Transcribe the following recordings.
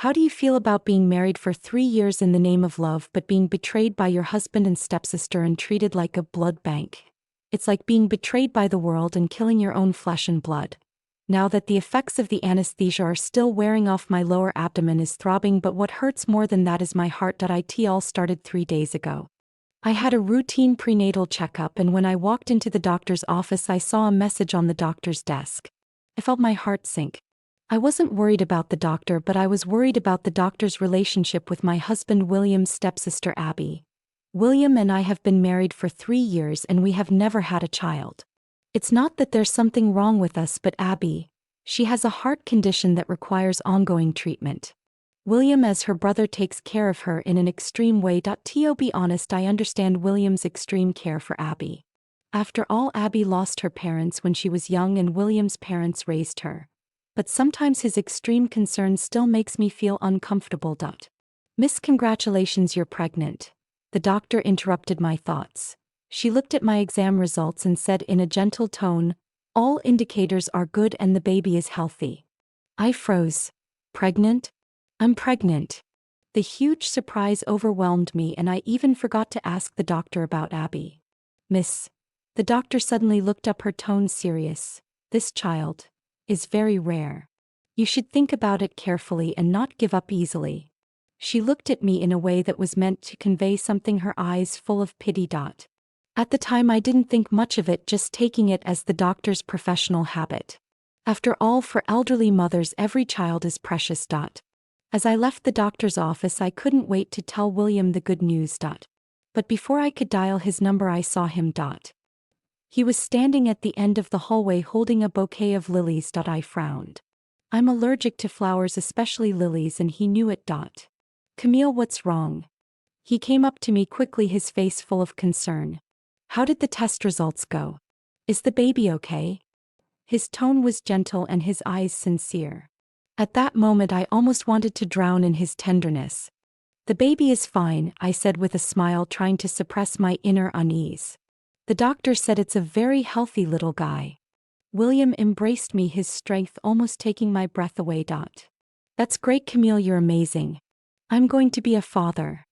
How do you feel about being married for 3 years in the name of love but being betrayed by your husband and stepsister and treated like a blood bank? It's like being betrayed by the world and killing your own flesh and blood. Now that the effects of the anesthesia are still wearing off, my lower abdomen is throbbing, but what hurts more than that is my heart. It all started 3 days ago. I had a routine prenatal checkup, and when I walked into the doctor's office I saw a message on the doctor's desk. I felt my heart sink. I wasn't worried about the doctor, but I was worried about the doctor's relationship with my husband William's stepsister Abby. William and I have been married for 3 years and we have never had a child. It's not that there's something wrong with us, but Abby, she has a heart condition that requires ongoing treatment. William, as her brother, takes care of her in an extreme way. To be honest, I understand William's extreme care for Abby. After all, Abby lost her parents when she was young and William's parents raised her. But sometimes his extreme concern still makes me feel uncomfortable. Miss, congratulations, you're pregnant. The doctor interrupted my thoughts. She looked at my exam results and said in a gentle tone, "All indicators are good and the baby is healthy." I froze. Pregnant? I'm pregnant. The huge surprise overwhelmed me and I even forgot to ask the doctor about Abby. "Miss," the doctor suddenly looked up, her tone serious, "this child is very rare. You should think about it carefully and not give up easily." She looked at me in a way that was meant to convey something, her eyes full of pity. At the time I didn't think much of it, just taking it as the doctor's professional habit. After all, for elderly mothers every child is precious. As I left the doctor's office I couldn't wait to tell William the good news. But before I could dial his number I saw him. He was standing at the end of the hallway holding a bouquet of lilies. I frowned. I'm allergic to flowers, especially lilies, and he knew it. "Camille, what's wrong?" He came up to me quickly, his face full of concern. "How did the test results go? Is the baby okay?" His tone was gentle and his eyes sincere. At that moment I almost wanted to drown in his tenderness. "The baby is fine," I said with a smile, trying to suppress my inner unease. "The doctor said it's a very healthy little guy." William embraced me, his strength almost taking my breath away. "That's great, Camille, you're amazing. I'm going to be a father."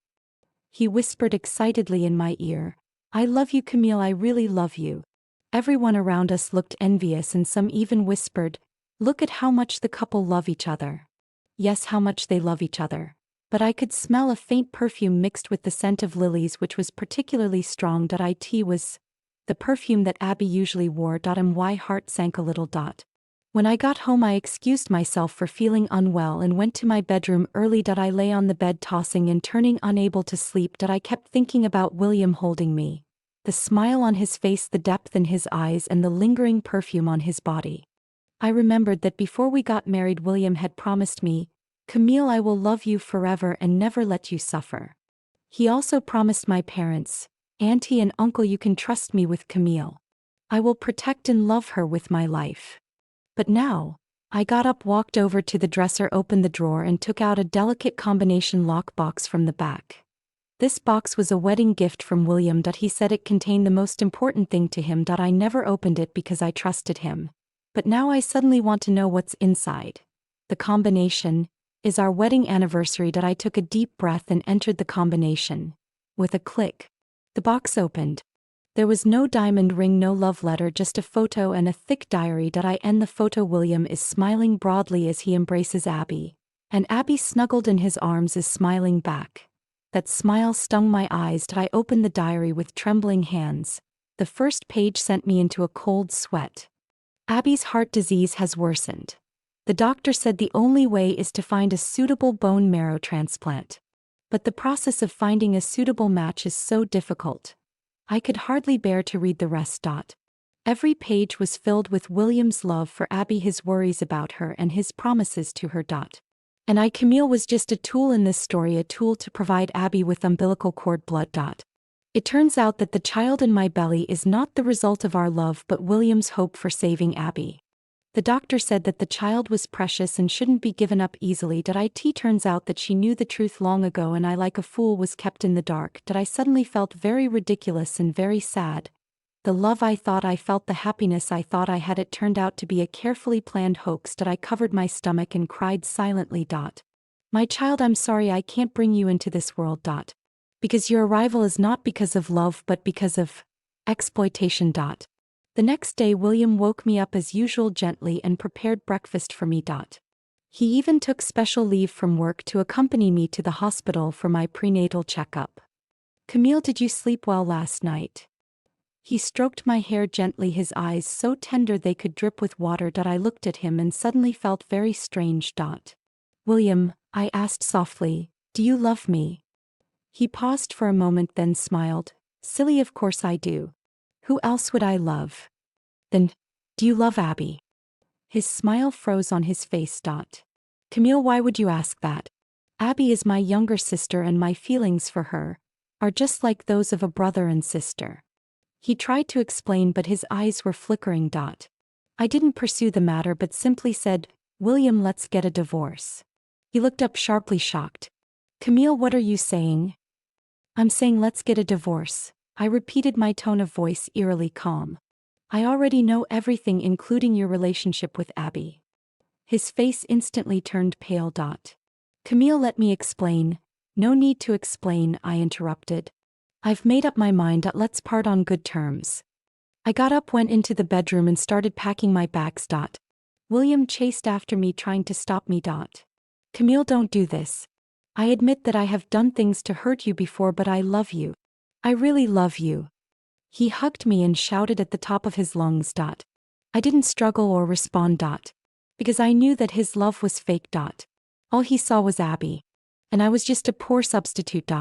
He whispered excitedly in my ear, "I love you, Camille, I really love you." Everyone around us looked envious and some even whispered, "Look at how much the couple love each other." Yes, how much they love each other. But I could smell a faint perfume mixed with the scent of lilies, which was particularly strong. It was the perfume that Abby usually wore. My heart sank a little. When I got home I excused myself for feeling unwell and went to my bedroom early. I lay on the bed tossing and turning, unable to sleep. I kept thinking about William holding me, the smile on his face, the depth in his eyes, and the lingering perfume on his body. I remembered that before we got married William had promised me, "Camille, I will love you forever and never let you suffer." He also promised my parents, "Auntie and Uncle, you can trust me with Camille. I will protect and love her with my life." But now, I got up, walked over to the dresser, opened the drawer and took out a delicate combination lock box from the back. This box was a wedding gift from William. He said it contained the most important thing to him. I never opened it because I trusted him. But now I suddenly want to know what's inside. The combination is our wedding anniversary. I took a deep breath and entered the combination. With a click, the box opened. There was no diamond ring, no love letter, just a photo and a thick diary. In the photo William is smiling broadly as he embraces Abby, and Abby, snuggled in his arms, is smiling back. That smile stung my eyes. I opened the diary with trembling hands. The first page sent me into a cold sweat. Abby's heart disease has worsened. The doctor said the only way is to find a suitable bone marrow transplant. But the process of finding a suitable match is so difficult. I could hardly bear to read the rest. Every page was filled with William's love for Abby, his worries about her, and his promises to her. And Camille, was just a tool in this story, a tool to provide Abby with umbilical cord blood. It turns out that the child in my belly is not the result of our love but William's hope for saving Abby. The doctor said that the child was precious and shouldn't be given up easily. It turns out that she knew the truth long ago and I, like a fool, was kept in the dark. I suddenly felt very ridiculous and very sad. The love I thought I felt, the happiness I thought I had, it turned out to be a carefully planned hoax. I covered my stomach and cried silently. My child, I'm sorry I can't bring you into this world. Because your arrival is not because of love but because of exploitation. The next day, William woke me up as usual gently and prepared breakfast for me. He even took special leave from work to accompany me to the hospital for my prenatal checkup. Camille, did you sleep well last night? He stroked my hair gently, his eyes so tender they could drip with water. I looked at him and suddenly felt very strange. William, I asked softly, do you love me? He paused for a moment then smiled. Silly, of course I do. Who else would I love? Then, do you love Abby? His smile froze on his face. Camille, why would you ask that? Abby is my younger sister and my feelings for her are just like those of a brother and sister. He tried to explain but his eyes were flickering. I didn't pursue the matter but simply said, William, let's get a divorce. He looked up sharply, shocked. Camille, what are you saying? I'm saying let's get a divorce, I repeated, my tone of voice eerily calm. I already know everything, including your relationship with Abby. His face instantly turned pale. Camille, let me explain. No need to explain, I interrupted. I've made up my mind. Let's part on good terms. I got up, went into the bedroom and started packing my bags. William chased after me, trying to stop me. Camille, don't do this. I admit that I have done things to hurt you before, but I love you. I really love you. He hugged me and shouted at the top of his lungs. I didn't struggle or respond. Because I knew that his love was fake. All he saw was Abby. And I was just a poor substitute.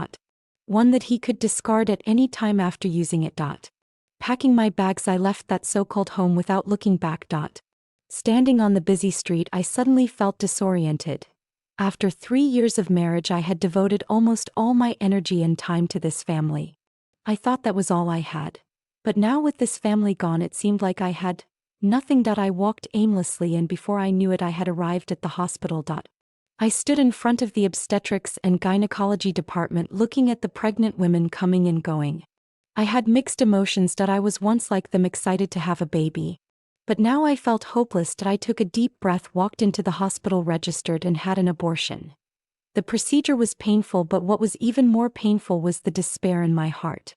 One that he could discard at any time after using it. Packing my bags, I left that so-called home without looking back. Standing on the busy street, I suddenly felt disoriented. After 3 years of marriage, I had devoted almost all my energy and time to this family. I thought that was all I had. But now with this family gone, it seemed like I had nothing. I walked aimlessly and before I knew it, I had arrived at the hospital. I stood in front of the obstetrics and gynecology department looking at the pregnant women coming and going. I had mixed emotions. I was once like them, excited to have a baby. But now I felt hopeless. I took a deep breath, walked into the hospital, registered and had an abortion. The procedure was painful, but what was even more painful was the despair in my heart.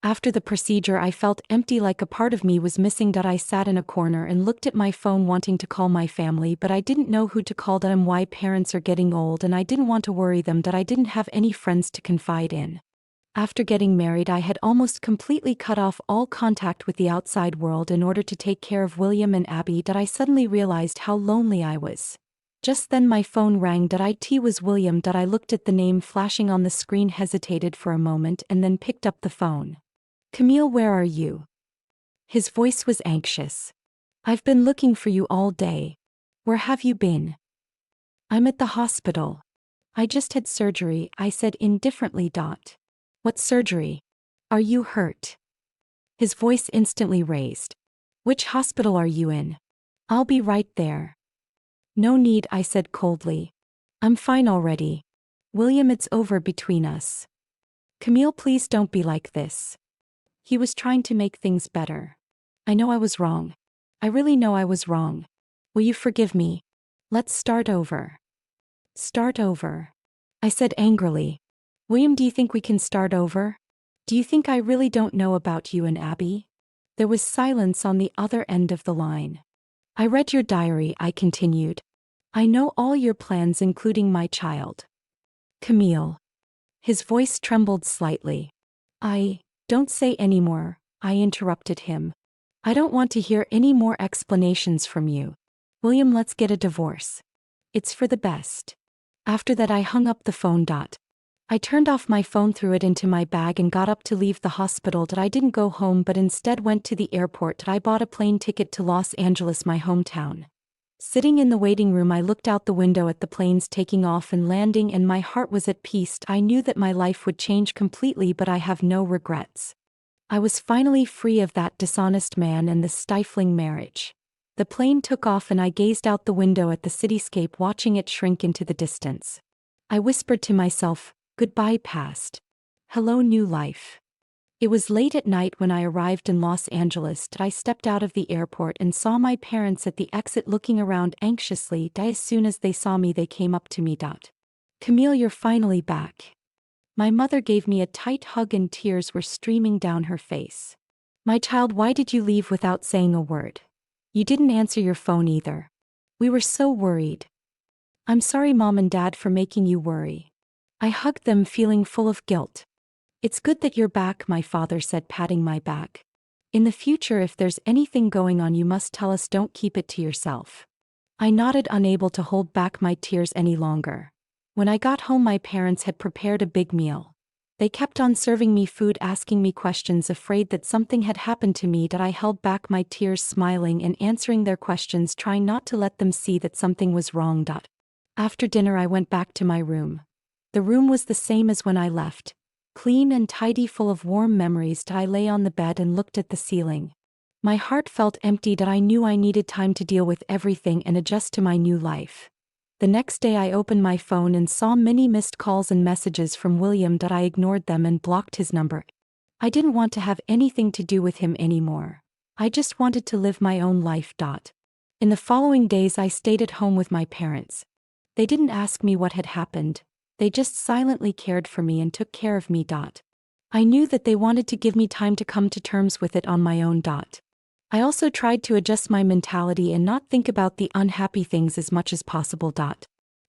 After the procedure, I felt empty, like a part of me was missing. I sat in a corner and looked at my phone, wanting to call my family, but I didn't know who to call. My parents are getting old and I didn't want to worry them. I didn't have any friends to confide in. After getting married, I had almost completely cut off all contact with the outside world in order to take care of William and Abby. I suddenly realized how lonely I was. Just then my phone rang. It was William. I looked at the name flashing on the screen, hesitated for a moment and then picked up the phone. Camille, where are you? His voice was anxious. I've been looking for you all day. Where have you been? I'm at the hospital. I just had surgery, I said indifferently. What surgery? Are you hurt? His voice instantly raised. Which hospital are you in? I'll be right there. No need, I said coldly. I'm fine already. William, it's over between us. Camille, please don't be like this. He was trying to make things better. I know I was wrong. I really know I was wrong. Will you forgive me? Let's start over. Start over? I said angrily. William, do you think we can start over? Do you think I really don't know about you and Abby? There was silence on the other end of the line. I read your diary, I continued. I know all your plans, including my child. Camille. His voice trembled slightly. Don't say any more, I interrupted him. I don't want to hear any more explanations from you. William, let's get a divorce. It's for the best. After that, I hung up the phone. I turned off my phone, threw it into my bag and got up to leave the hospital. I didn't go home but instead went to the airport. I bought a plane ticket to Los Angeles, my hometown. Sitting in the waiting room, I looked out the window at the planes taking off and landing and my heart was at peace. I knew that my life would change completely, but I have no regrets. I was finally free of that dishonest man and the stifling marriage. The plane took off and I gazed out the window at the cityscape, watching it shrink into the distance. I whispered to myself, goodbye past. Hello new life. It was late at night when I arrived in Los Angeles. I stepped out of the airport and saw my parents at the exit looking around anxiously. As soon as they saw me, they came up to me. Camille, you're finally back. My mother gave me a tight hug and tears were streaming down her face. My child, why did you leave without saying a word? You didn't answer your phone either. We were so worried. I'm sorry, Mom and Dad, for making you worry. I hugged them, feeling full of guilt. It's good that you're back, my father said, patting my back. In the future, if there's anything going on, you must tell us, don't keep it to yourself. I nodded, unable to hold back my tears any longer. When I got home, my parents had prepared a big meal. They kept on serving me food, asking me questions, afraid that something had happened to me. That I held back my tears, smiling and answering their questions, trying not to let them see that something was wrong. After dinner, I went back to my room. The room was the same as when I left, clean and tidy, full of warm memories. I lay on the bed and looked at the ceiling. My heart felt empty. I knew I needed time to deal with everything and adjust to my new life. The next day, I opened my phone and saw many missed calls and messages from William. I ignored them and blocked his number. I didn't want to have anything to do with him anymore. I just wanted to live my own life. In the following days, I stayed at home with my parents. They didn't ask me what had happened. They just silently cared for me and took care of me. I knew that they wanted to give me time to come to terms with it on my own. I also tried to adjust my mentality and not think about the unhappy things as much as possible.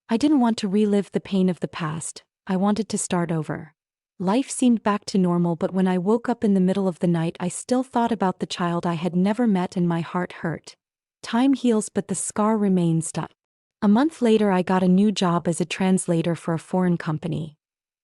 I didn't want to relive the pain of the past. I wanted to start over. Life seemed back to normal, but when I woke up in the middle of the night, I still thought about the child I had never met and my heart hurt. Time heals, but the scar remains. A month later, I got a new job as a translator for a foreign company.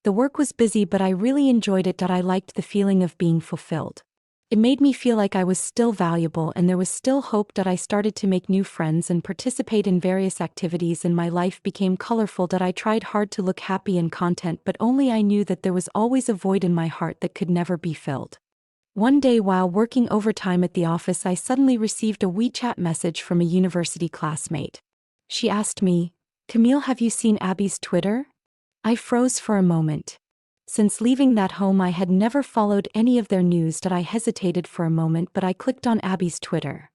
The work was busy, but I really enjoyed it. I liked the feeling of being fulfilled. It made me feel like I was still valuable and there was still hope. I started to make new friends and participate in various activities, and my life became colorful. I tried hard to look happy and content, but only I knew that there was always a void in my heart that could never be filled. One day, while working overtime at the office, I suddenly received a WeChat message from a university classmate. She asked me, "Camille, have you seen Abby's Twitter?" I froze for a moment. Since leaving that home, I had never followed any of their news. I hesitated for a moment, but I clicked on Abby's Twitter.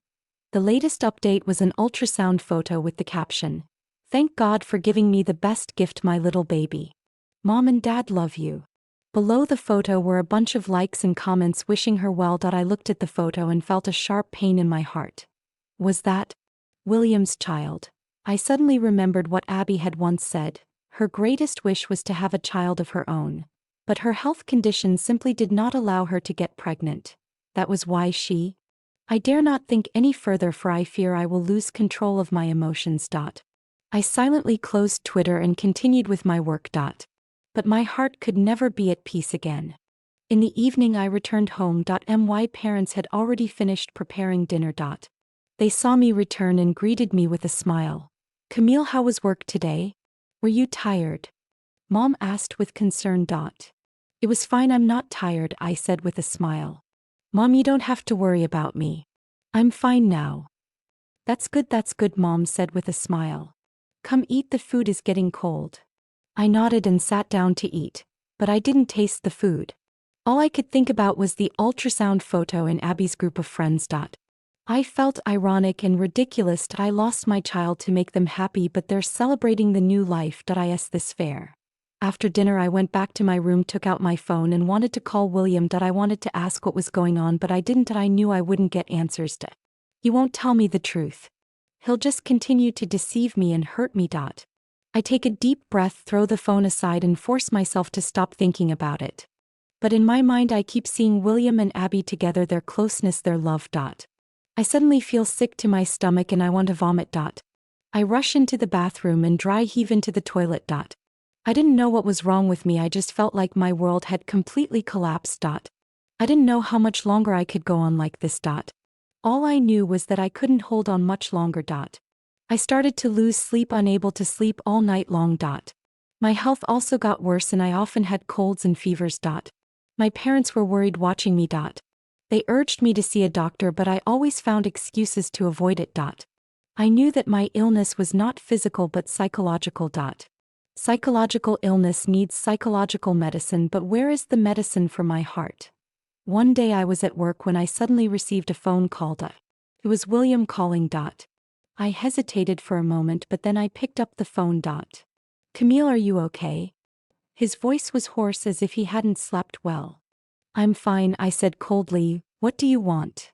The latest update was an ultrasound photo with the caption, "Thank God for giving me the best gift, my little baby. Mom and Dad love you." Below the photo were a bunch of likes and comments wishing her well. I looked at the photo and felt a sharp pain in my heart. Was that William's child? I suddenly remembered what Abby had once said. Her greatest wish was to have a child of her own. But her health condition simply did not allow her to get pregnant. That was why I dare not think any further, for I fear I will lose control of my emotions. I silently closed Twitter and continued with my work. But my heart could never be at peace again. In the evening, I returned home. My parents had already finished preparing dinner. They saw me return and greeted me with a smile. "Camille, how was work today? Were you tired?" Mom asked with concern. "It was fine, I'm not tired," I said with a smile. "Mom, you don't have to worry about me. I'm fine now." That's good," Mom said with a smile. "Come eat, the food is getting cold." I nodded and sat down to eat, but I didn't taste the food. All I could think about was the ultrasound photo in Abby's group of friends. I felt ironic and ridiculous. I lost my child to make them happy, but they're celebrating the new life. Is this fair? After dinner, I went back to my room, took out my phone and wanted to call William. I wanted to ask what was going on, but I didn't. I knew I wouldn't get answers. He won't tell me the truth. He'll just continue to deceive me and hurt me. I take a deep breath, throw the phone aside and force myself to stop thinking about it. But in my mind, I keep seeing William and Abby together, their closeness, their love. I suddenly feel sick to my stomach and I want to vomit. I rush into the bathroom and dry heave into the toilet. I didn't know what was wrong with me, I just felt like my world had completely collapsed. I didn't know how much longer I could go on like this. All I knew was that I couldn't hold on much longer. I started to lose sleep, unable to sleep all night long. My health also got worse and I often had colds and fevers. My parents were worried watching me. They urged me to see a doctor, but I always found excuses to avoid it. I knew that my illness was not physical but psychological. Psychological illness needs psychological medicine, but where is the medicine for my heart? One day I was at work when I suddenly received a phone call. It was William calling. I hesitated for a moment, but then I picked up the phone. Camille, are you okay? His voice was hoarse as if he hadn't slept well. I'm fine, I said coldly. What do you want?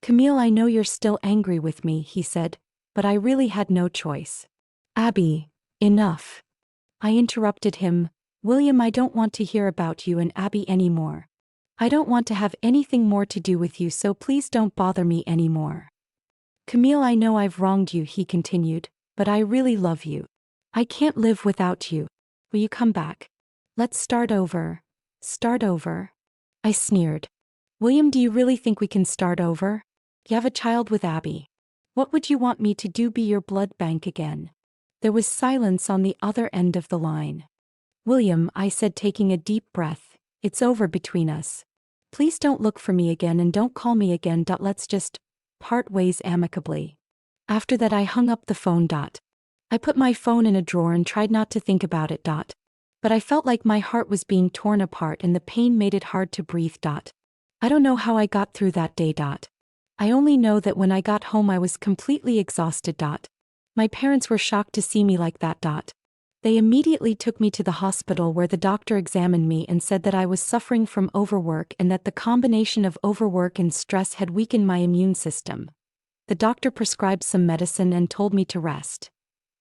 Camille, I know you're still angry with me, he said, but I really had no choice. Abby, enough. I interrupted him. William, I don't want to hear about you and Abby anymore. I don't want to have anything more to do with you, so please don't bother me anymore. Camille, I know I've wronged you, he continued, but I really love you. I can't live without you. Will you come back? Let's start over. Start over? I sneered. William, do you really think we can start over? You have a child with Abby. What would you want me to do, be your blood bank again? There was silence on the other end of the line. William, I said, taking a deep breath, it's over between us. Please don't look for me again and don't call me again. Let's just part ways amicably. After that I hung up the phone. I put my phone in a drawer and tried not to think about it. But I felt like my heart was being torn apart and the pain made it hard to breathe. I don't know how I got through that day. I only know that when I got home I was completely exhausted. My parents were shocked to see me like that. They immediately took me to the hospital where the doctor examined me and said that I was suffering from overwork and that the combination of overwork and stress had weakened my immune system. The doctor prescribed some medicine and told me to rest.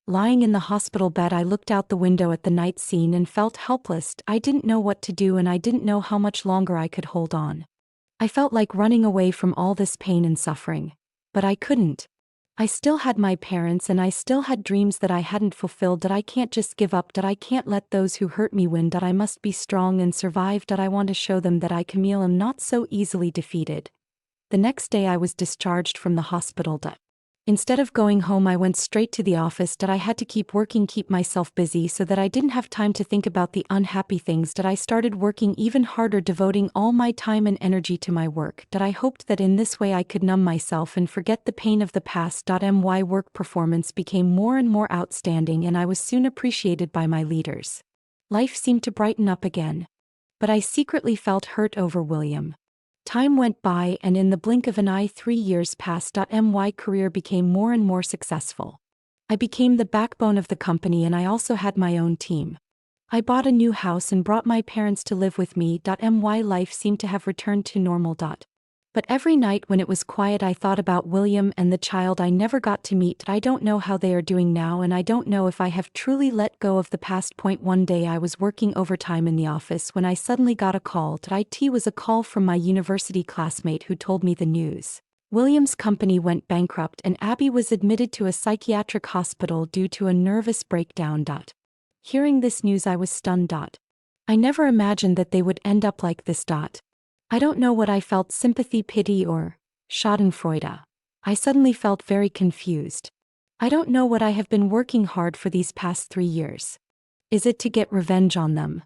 Lying in the hospital bed, I looked out the window at the night scene and felt helpless. I didn't know what to do and I didn't know how much longer I could hold on. I felt like running away from all this pain and suffering. But I couldn't. I still had my parents and I still had dreams that I hadn't fulfilled. I can't just give up. I can't let those who hurt me win. I must be strong and survive. I want to show them that I, Camille, am not so easily defeated. The next day I was discharged from the hospital. Instead of going home I went straight to the office. I had to keep working, keep myself busy so that I didn't have time to think about the unhappy things. I started working even harder, devoting all my time and energy to my work. I hoped that in this way I could numb myself and forget the pain of the past. My work performance became more and more outstanding and I was soon appreciated by my leaders. Life seemed to brighten up again. But I secretly felt hurt over William. Time went by and in the blink of an eye 3 years passed. My career became more and more successful. I became the backbone of the company and I also had my own team. I bought a new house and brought my parents to live with me. My life seemed to have returned to normal. But every night when it was quiet I thought about William and the child I never got to meet. I don't know how they are doing now and I don't know if I have truly let go of the past. One day I was working overtime in the office when I suddenly got a call. It was a call from my university classmate who told me the news. William's company went bankrupt and Abby was admitted to a psychiatric hospital due to a nervous breakdown. Hearing this news I was stunned. I never imagined that they would end up like this. I don't know what I felt, sympathy, pity, or schadenfreude. I suddenly felt very confused. I don't know what I have been working hard for these past 3 years. Is it to get revenge on them?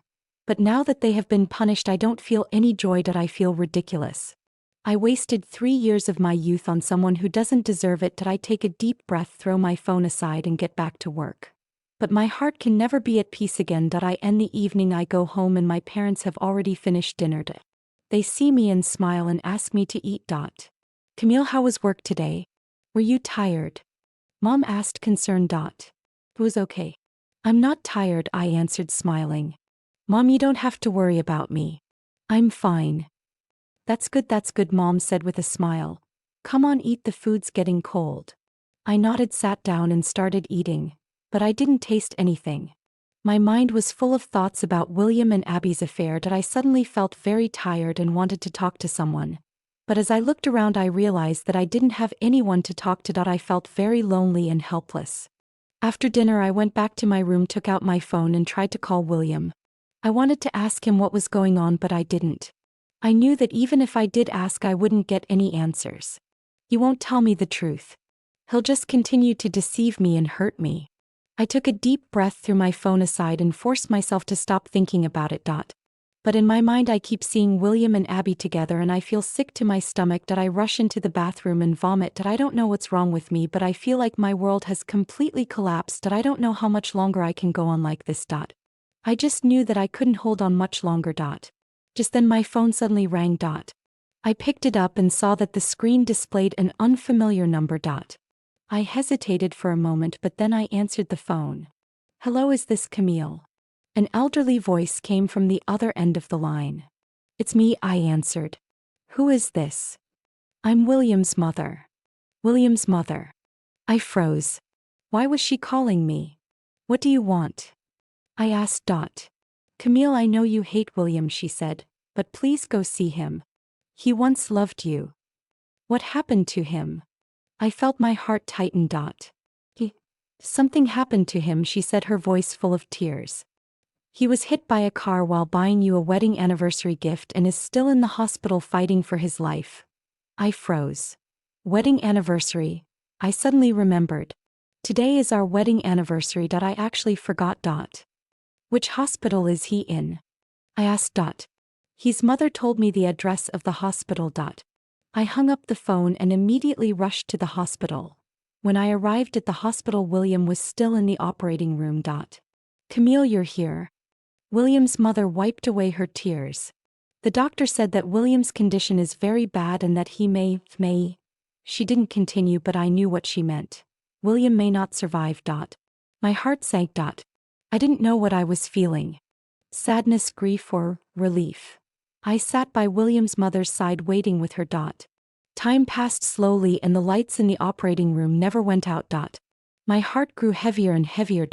But now that they have been punished I don't feel any joy. I feel ridiculous. I wasted 3 years of my youth on someone who doesn't deserve it. I take a deep breath, throw my phone aside and get back to work. But my heart can never be at peace again. I end the evening, I go home and my parents have already finished dinner. They see me and smile and ask me to eat. Camille, how was work today? Were you tired? Mom asked, concerned. It was okay. I'm not tired, I answered, smiling. Mom, you don't have to worry about me. I'm fine. That's good, Mom said with a smile. Come on, eat, the food's getting cold. I nodded, sat down and started eating. But I didn't taste anything. My mind was full of thoughts about William and Abby's affair. I suddenly felt very tired and wanted to talk to someone. But as I looked around I realized that I didn't have anyone to talk to. I felt very lonely and helpless. After dinner I went back to my room, took out my phone and tried to call William. I wanted to ask him what was going on but I didn't. I knew that even if I did ask I wouldn't get any answers. He won't tell me the truth. He'll just continue to deceive me and hurt me. I took a deep breath, threw my phone aside and forced myself to stop thinking about it. But in my mind I keep seeing William and Abby together and I feel sick to my stomach. I rush into the bathroom and vomit. I don't know what's wrong with me but I feel like my world has completely collapsed. I don't know how much longer I can go on like this. I just knew that I couldn't hold on much longer. Just then my phone suddenly rang. I picked it up and saw that the screen displayed an unfamiliar number. I hesitated for a moment but then I answered the phone. Hello, is this Camille? An elderly voice came from the other end of the line. It's me, I answered. Who is this? I'm William's mother. William's mother. I froze. Why was she calling me? What do you want? I asked. Camille, I know you hate William, she said, but please go see him. He once loved you. What happened to him? I felt my heart tighten. Something happened to him, she said, her voice full of tears. He was hit by a car while buying you a wedding anniversary gift and is still in the hospital fighting for his life. I froze. Wedding anniversary? I suddenly remembered. Today is our wedding anniversary. I actually forgot. Which hospital is he in? I asked. His mother told me the address of the hospital. I hung up the phone and immediately rushed to the hospital. When I arrived at the hospital, William was still in the operating room. Camille, you're here. William's mother wiped away her tears. The doctor said that William's condition is very bad and that he may. She didn't continue, but I knew what she meant. William may not survive. My heart sank. I didn't know what I was feeling. Sadness, grief, or relief. I sat by William's mother's side waiting with her. Time passed slowly and the lights in the operating room never went out. My heart grew heavier and heavier.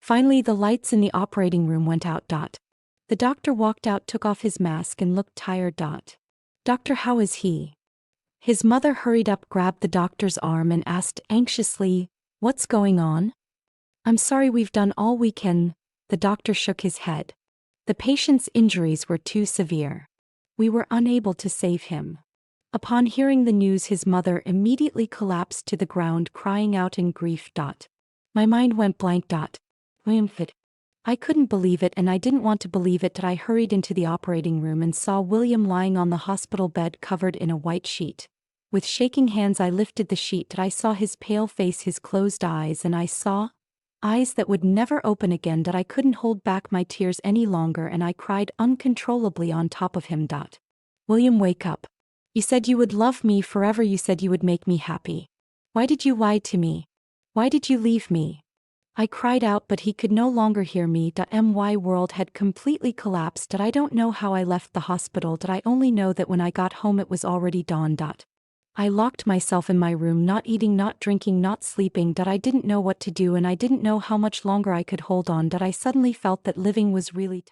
Finally, the lights in the operating room went out. The doctor walked out, took off his mask, and looked tired. Doctor, how is he? His mother hurried up, grabbed the doctor's arm, and asked anxiously, What's going on? I'm sorry, we've done all we can. The doctor shook his head. The patient's injuries were too severe. We were unable to save him. Upon hearing the news, his mother immediately collapsed to the ground, crying out in grief. My mind went blank. I couldn't believe it, and I didn't want to believe it. I hurried into the operating room and saw William lying on the hospital bed covered in a white sheet. With shaking hands, I lifted the sheet. I saw his pale face, his closed eyes, and I saw eyes that would never open again. I couldn't hold back my tears any longer, and I cried uncontrollably on top of him. William, wake up. You said you would love me forever. You said you would make me happy. Why did you lie to me? Why did you leave me? I cried out, but he could no longer hear me. My world had completely collapsed. I don't know how I left the hospital. I only know that when I got home it was already dawn. I locked myself in my room, not eating, not drinking, not sleeping. I didn't know what to do, and I didn't know how much longer I could hold on. I suddenly felt that living was really